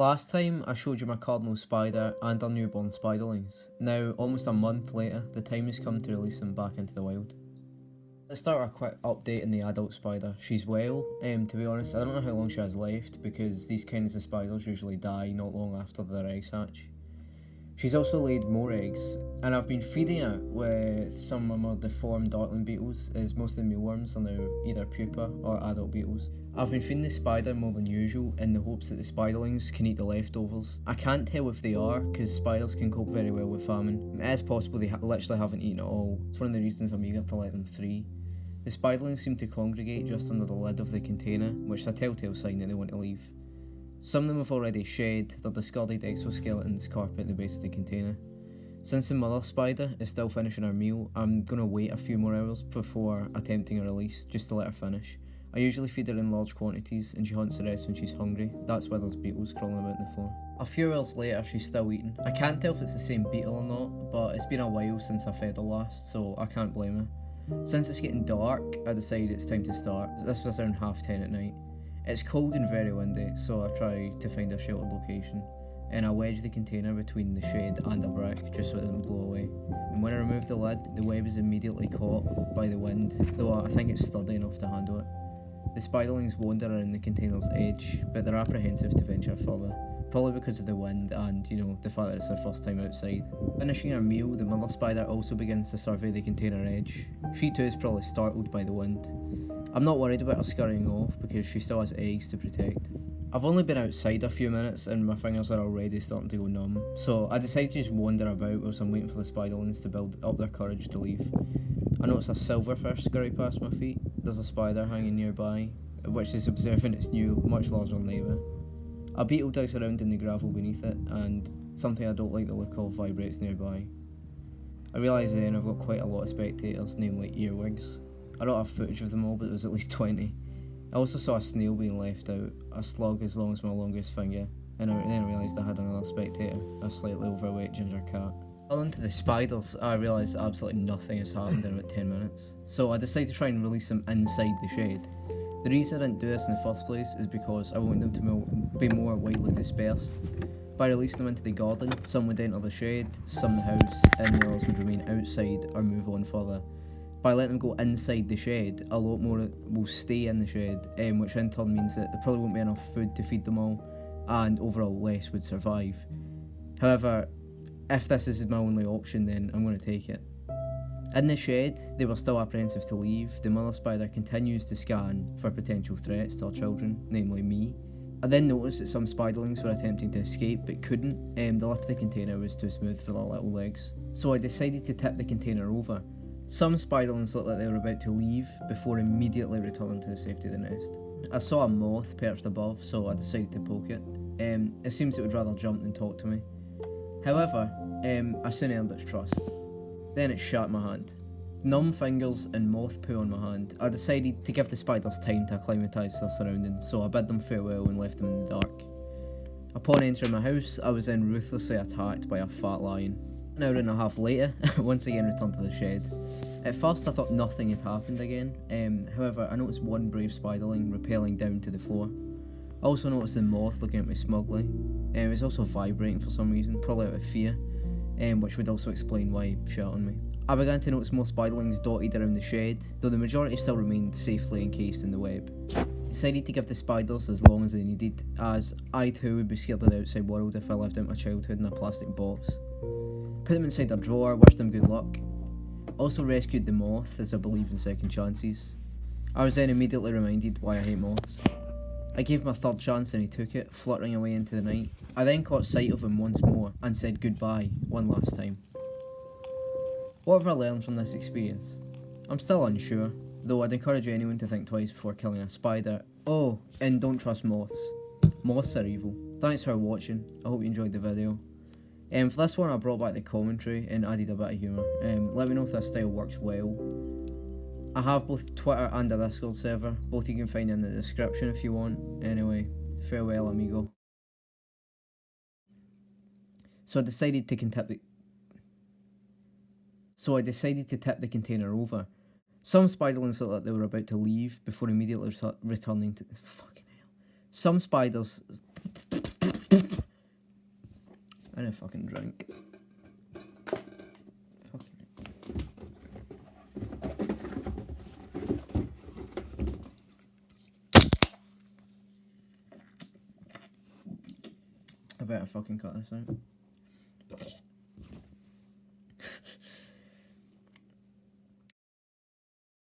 Last time I showed you my Cardinal spider and our newborn spiderlings. Now, almost a month later, the time has come to release them back into the wild. Let's start a quick update on the adult spider. She's well, to be honest. I don't know how long she has left because these kinds of spiders usually die not long after their eggs hatch. She's also laid more eggs, and I've been feeding her with some of my more deformed dartling beetles, as most of the mealworms are now either pupa or adult beetles. I've been feeding the spider more than usual in the hopes that the spiderlings can eat the leftovers. I can't tell if they are, because spiders can cope very well with famine. It is possible they literally haven't eaten at all. It's one of the reasons I'm eager to let them free. The spiderlings seem to congregate just under the lid of the container, which is a telltale sign that they want to leave. Some of them have already shed their discarded exoskeletons carpet at the base of the container. Since the mother spider is still finishing her meal, I'm going to wait a few more hours before attempting a release, just to let her finish. I usually feed her in large quantities and she hunts the rest when she's hungry. That's why there's beetles crawling about on the floor. A few hours later, she's still eating. I can't tell if it's the same beetle or not, but it's been a while since I fed her last, so I can't blame her. Since it's getting dark, I decided it's time to start. This was around 10:30 at night. It's cold and very windy, so I try to find a sheltered location, and I wedge the container between the shed and a brick just so it doesn't blow away. And when I remove the lid, the web is immediately caught by the wind, though I think it's sturdy enough to handle it. The spiderlings wander around the container's edge, but they're apprehensive to venture further, probably because of the wind and, the fact that it's their first time outside. Finishing her meal, the mother spider also begins to survey the container edge. She too is probably startled by the wind. I'm not worried about her scurrying off because she still has eggs to protect. I've only been outside a few minutes and my fingers are already starting to go numb, so I decided to just wander about whilst I'm waiting for the spiderlings to build up their courage to leave. I notice a silverfish scurry past my feet. There's a spider hanging nearby, which is observing its new, much larger neighbour. A beetle digs around in the gravel beneath it, and something I don't like the look of vibrates nearby. I realise then I've got quite a lot of spectators, namely earwigs. I don't have footage of them all, but there was at least 20. I also saw a snail being left out, a slug as long as my longest finger, and then I realised I had another spectator, a slightly overweight ginger cat. Well, into the spiders, I realised that absolutely nothing has happened in about 10 minutes, so I decided to try and release them inside the shed. The reason I didn't do this in the first place is because I want them to be more widely dispersed. By releasing them into the garden, some would enter the shed, some the house, and the others would remain outside or move on further. By letting them go inside the shed, a lot more will stay in the shed, which in turn means that there probably won't be enough food to feed them all, and overall less would survive. However, if this is my only option, then I'm going to take it. In the shed, they were still apprehensive to leave. The mother spider continues to scan for potential threats to our children, namely me. I then noticed that some spiderlings were attempting to escape but couldn't. The lip of the container was too smooth for their little legs. So I decided to tip the container over. Some spiderlings looked like they were about to leave before immediately returning to the safety of the nest. I saw a moth perched above, so I decided to poke it. It seems it would rather jump than talk to me. However, I soon earned its trust. Then it shat my hand. Numb fingers and moth poo on my hand, I decided to give the spiders time to acclimatise to their surroundings, so I bid them farewell and left them in the dark. Upon entering my house, I was then ruthlessly attacked by a fat lion. An hour and a half later, I once again returned to the shed. At first I thought nothing had happened again, however I noticed one brave spiderling rappelling down to the floor. I also noticed the moth looking at me smugly. It was also vibrating for some reason, probably out of fear, which would also explain why he shot on me. I began to notice more spiderlings dotted around the shed, though the majority still remained safely encased in the web. I decided to give the spiders as long as they needed, as I too would be scared of the outside world if I lived out my childhood in a plastic box. Put them inside a drawer, wished them good luck. Also rescued the moth, as I believe in second chances. I was then immediately reminded why I hate moths. I gave him a third chance and he took it, fluttering away into the night. I then caught sight of him once more and said goodbye one last time. What have I learned from this experience? I'm still unsure, though I'd encourage anyone to think twice before killing a spider. Oh, and don't trust moths. Moths are evil. Thanks for watching, I hope you enjoyed the video. For this one I brought back the commentary and added a bit of humour. Let me know if this style works well. I have both Twitter and a Discord server, both you can find in the description if you want. Anyway, farewell amigo. So I decided to tip the container over. Some spiderlings looked like they were about to leave before immediately returning to... Fucking hell. Some spiders... a fucking drink. I better fucking cut this out.